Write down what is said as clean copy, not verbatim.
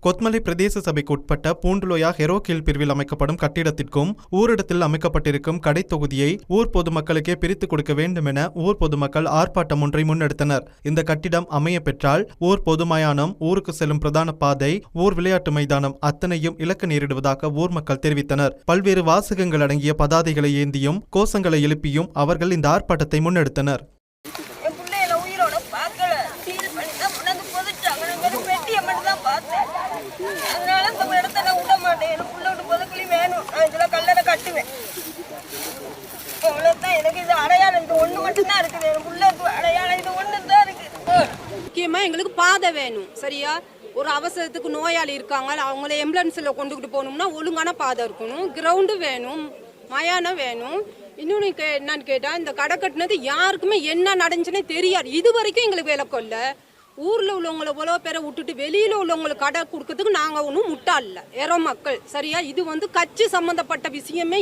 கொத்மலை பிரதேச சபைக்கு உட்பட்ட பூண்டுலோயா ஹெரோகில் பிரிவில் அமைக்கப்படும் கட்டிடத்திற்கும் ஊரிடத்தில் அமைக்கப்பட்டிருக்கும் கடை தொகுதியை ஊர் பொதுமக்களுக்கே பிரித்துக் கொடுக்க வேண்டும் என ஊர் பொதுமக்கள் ஆர்ப்பாட்டம் ஒன்றை முன்னெடுத்தனர். இந்த கட்டிடம் அமைய பெற்றால் ஊர் பொது மயானம், ஊருக்கு செல்லும் பிரதான பாதை, ஊர் விளையாட்டு மைதானம் அத்தனையும் இலக்கு நேரிடுவதாக ஊர் மக்கள் தெரிவித்தனர். பல்வேறு வாசகங்கள் அடங்கிய பதாதைகளை ஏந்தியும் கோஷங்களை எழுப்பியும் அவர்கள் இந்த ஆர்ப்பாட்டத்தை முன்னெடுத்தனர். முக்கியமா எங்களுக்கு பாதை வேணும். சரியா, ஒரு அவசரத்துக்கு நோயாளி இருக்காங்க, அவங்கள ஆம்புலன்ஸ்ல கொண்டுகிட்டு போகணும்னா ஒழுங்கான பாதை இருக்கணும், கிரவுண்டு வேணும், மயானம் வேணும். இன்னொன்று என்னன்னு கேட்டா, இந்த கடை கட்டினது யாருக்குமே என்ன நடந்துச்சுன்னே தெரியாது. இது வரைக்கும் எங்களுக்கு விளக்கம் இல்லை. ஊர்ல உள்ளவங்களை எவ்வளோ பேரை விட்டுட்டு வெளியில உள்ளவங்களுக்கு கடை கொடுக்கறதுக்கு நாங்கள் ஒன்றும் முட்டாள் இல்லை, ஏறோ மக்கள். சரியா, இது கட்சி சம்பந்தப்பட்ட விஷயமே.